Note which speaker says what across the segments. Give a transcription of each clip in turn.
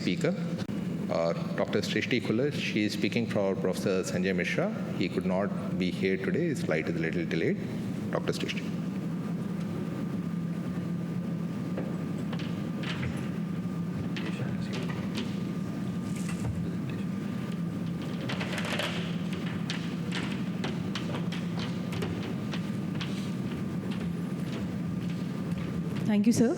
Speaker 1: Speaker, Dr. Srishti Khulla. She is speaking for Professor Sanjay Mishra. He could not be here today. His flight is a little delayed. Dr. Srishti.
Speaker 2: Thank you, sir.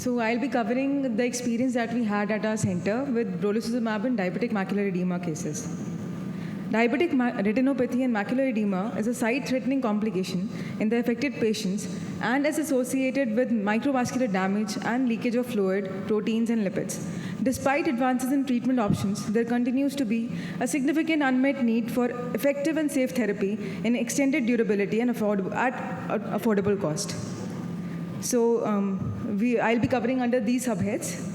Speaker 2: So I'll be covering the experience that we had at our center with brolucizumab in diabetic macular edema cases. Diabetic retinopathy and macular edema is a sight-threatening complication in the affected patients and is associated with microvascular damage and leakage of fluid, proteins, and lipids. Despite advances in treatment options, there continues to be a significant unmet need for effective and safe therapy in extended durability and at affordable cost. So I'll be covering under these subheads.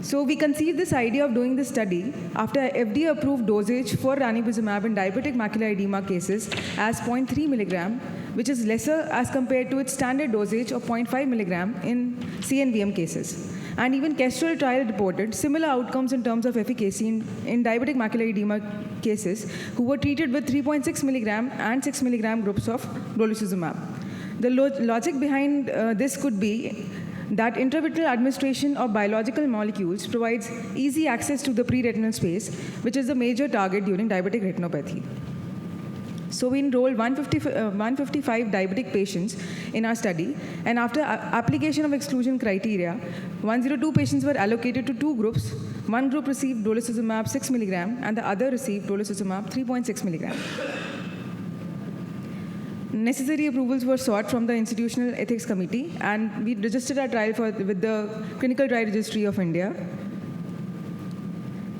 Speaker 2: So we conceived this idea of doing this study after FDA-approved dosage for ranibizumab in diabetic macular edema cases as 0.3 milligram, which is lesser as compared to its standard dosage of 0.5 milligram in CNVM cases. And even Kestrel trial reported similar outcomes in terms of efficacy in diabetic macular edema cases who were treated with 3.6 milligram and 6 milligram groups of brolucizumab. The logic behind this could be that intravitreal administration of biological molecules provides easy access to the pre-retinal space, which is a major target during diabetic retinopathy. So we enrolled 155 diabetic patients in our study, and after application of exclusion criteria, 102 patients were allocated to two groups. One group received brolucizumab 6 milligram, and the other received brolucizumab 3.6 milligram. Necessary approvals were sought from the Institutional Ethics Committee, and we registered our trial with the Clinical Trial Registry of India.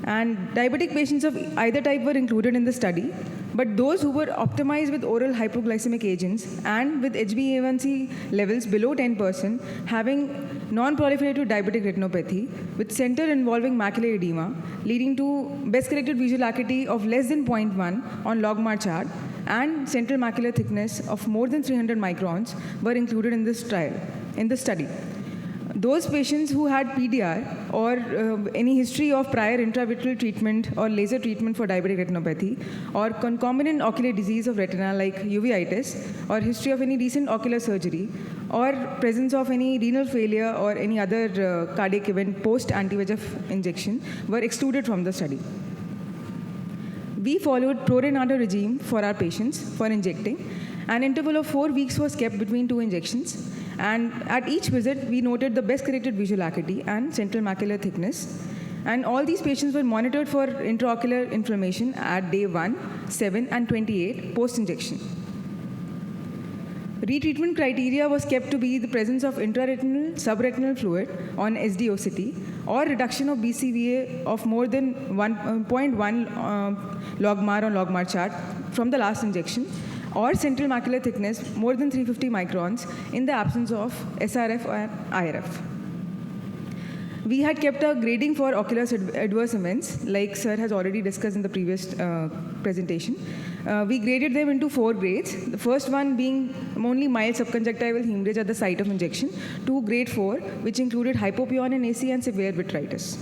Speaker 2: And diabetic patients of either type were included in the study, but those who were optimized with oral hypoglycemic agents and with HbA1c levels below 10%, having non-proliferative diabetic retinopathy with center involving macular edema, leading to best-corrected visual acuity of less than 0.1 on logMAR chart, and central macular thickness of more than 300 microns were included in this study. Those patients who had PDR or any history of prior intravitreal treatment or laser treatment for diabetic retinopathy or concomitant ocular disease of retina like uveitis or history of any recent ocular surgery or presence of any renal failure or any other cardiac event post anti-VEGF injection were excluded from the study. We followed pro rata regime for our patients for injecting. An interval of 4 weeks was kept between two injections. And at each visit, we noted the best-corrected visual acuity and central macular thickness. And all these patients were monitored for intraocular inflammation at day 1, 7, and 28 post-injection. Retreatment criteria was kept to be the presence of intraretinal, subretinal fluid on SDOCT or reduction of BCVA of more than 1.1 logMAR on logMAR chart from the last injection, or central macular thickness more than 350 microns in the absence of SRF or IRF. We had kept a grading for ocular adverse events, like Sir has already discussed in the previous presentation. We graded them into 4 grades, the first one being only mild subconjunctival hemorrhage at the site of injection, to grade 4, which included hypopyon in AC and severe vitritis.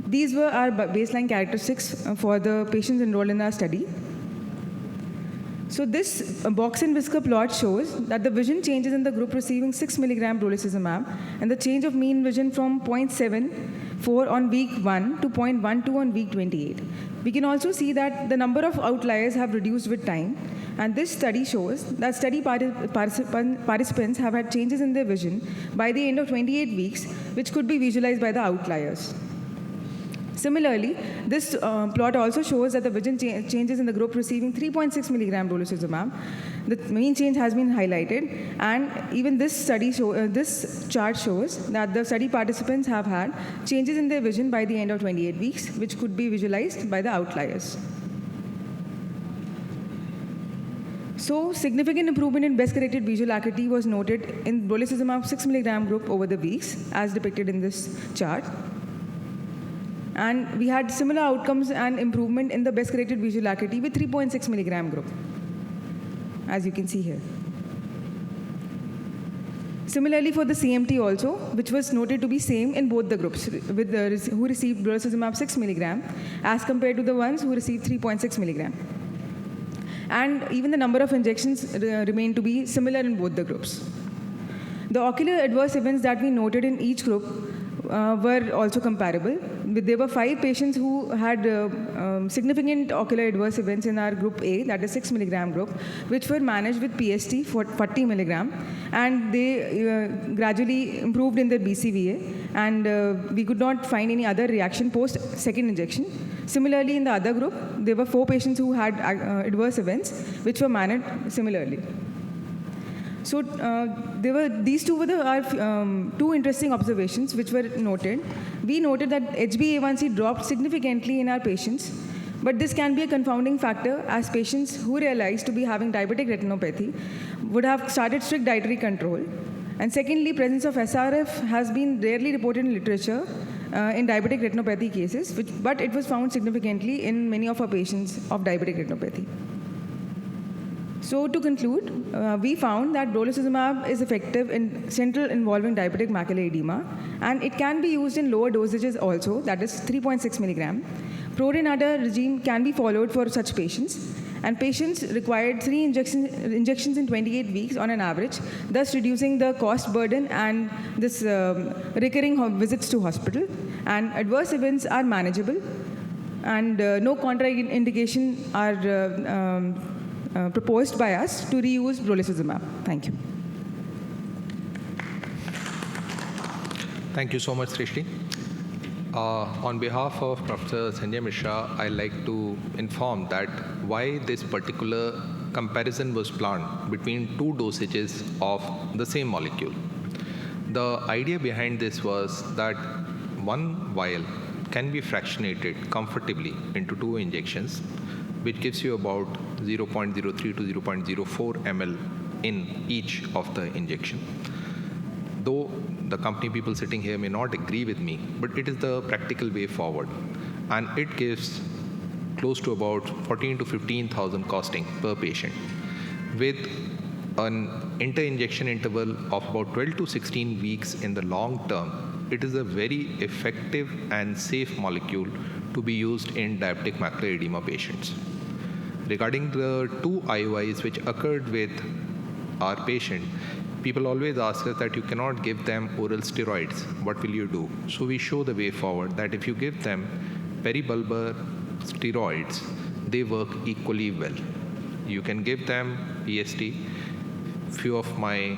Speaker 2: These were our baseline characteristics for the patients enrolled in our study. So this box and whisker plot shows that the vision changes in the group receiving 6 milligram brolucizumab and the change of mean vision from 0.74 on week 1 to 0.12 on week 28. We can also see that the number of outliers have reduced with time, and this study shows that study participants have had changes in their vision by the end of 28 weeks, which could be visualized by the outliers. Similarly, this plot also shows that the vision changes in the group receiving 3.6 milligram brolucizumab. The mean change has been highlighted, and even this chart shows that the study participants have had changes in their vision by the end of 28 weeks, which could be visualized by the outliers. So, significant improvement in best-corrected visual acuity was noted in brolucizumab 6 milligram group over the weeks, as depicted in this chart. And we had similar outcomes and improvement in the best-corrected visual acuity with 3.6 milligram group, as you can see here. Similarly, for the CMT also, which was noted to be same in both the groups, with the who received brolucizumab 6 milligram as compared to the ones who received 3.6 milligram. And even the number of injections remained to be similar in both the groups. The ocular adverse events that we noted in each group were also comparable. There were 5 patients who had significant ocular adverse events in our group A, that is 6 milligram group, which were managed with PST for 40 milligram, and they gradually improved in their BCVA, and we could not find any other reaction post second injection. Similarly, in the other group, there were 4 patients who had adverse events, which were managed similarly. So these two were our 2 interesting observations which were noted. We noted that HbA1c dropped significantly in our patients, but this can be a confounding factor as patients who realized to be having diabetic retinopathy would have started strict dietary control. And secondly, presence of SRF has been rarely reported in literature in diabetic retinopathy cases, but it was found significantly in many of our patients of diabetic retinopathy. So to conclude, we found that brolucizumab is effective in central involving diabetic macular edema, and it can be used in lower dosages also, that is 3.6 milligram. Pro-Renata regime can be followed for such patients, and patients required 3 injections in 28 weeks on an average, thus reducing the cost burden and this recurring visits to hospital. And adverse events are manageable, and no contraindication are proposed by us to reuse brolucizumab. Thank you.
Speaker 1: Thank you so much, Srishti. On behalf of Professor Sanjay Mishra, I'd like to inform that why this particular comparison was planned between 2 dosages of the same molecule. The idea behind this was that 1 vial can be fractionated comfortably into 2 injections, which gives you about 0.03 to 0.04 ml in each of the injection. Though the company people sitting here may not agree with me, but it is the practical way forward. And it gives close to about 14 to 15,000 costing per patient, with an inter-injection interval of about 12 to 16 weeks in the long term. It is a very effective and safe molecule to be used in diabetic macular edema patients. Regarding the 2 IOIs which occurred with our patient, people always ask us that you cannot give them oral steroids. What will you do? So we show the way forward that if you give them peribulbar steroids, they work equally well. You can give them PST. Few of my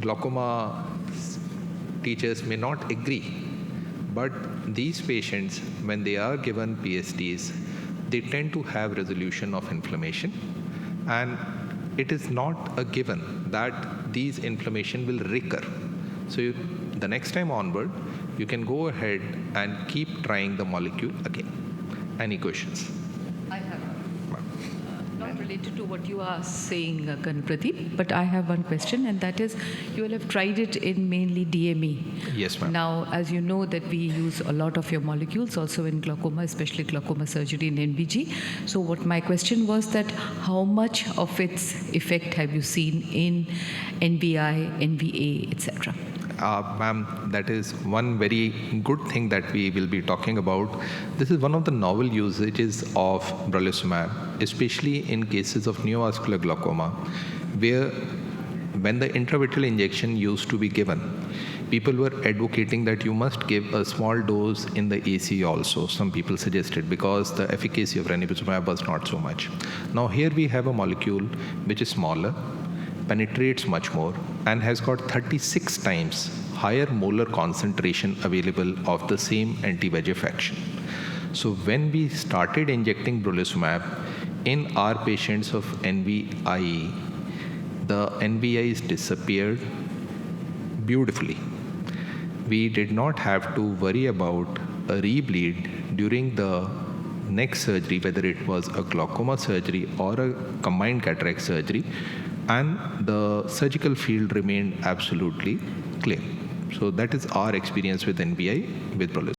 Speaker 1: glaucoma teachers may not agree, but these patients, when they are given PSTs, they tend to have resolution of inflammation, and it is not a given that these inflammation will recur. So the next time onward, you can go ahead and keep trying the molecule again. Any questions?
Speaker 3: I have not related to what you are saying, Ganapradeep, but I have one question, and that is, you will have tried it in mainly DME.
Speaker 1: Yes, ma'am.
Speaker 3: Now, as you know that we use a lot of your molecules also in glaucoma, especially glaucoma surgery in NBG. So what my question was that how much of its effect have you seen in NVI, NVA, etc.?
Speaker 1: Ma'am, that is one very good thing that we will be talking about. This is one of the novel usages of brolucizumab, especially in cases of neovascular glaucoma, where when the intravitreal injection used to be given, people were advocating that you must give a small dose in the AC also, some people suggested, because the efficacy of ranibizumab was not so much. Now here we have a molecule which is smaller, penetrates much more, and has got 36 times higher molar concentration available of the same anti-VEGF action. So when we started injecting brolucizumab in our patients of NVI, the NVIs disappeared beautifully. We did not have to worry about a rebleed during the next surgery, whether it was a glaucoma surgery or a combined cataract surgery, and the surgical field remained absolutely clear. So that is our experience with NVI with brolucizumab.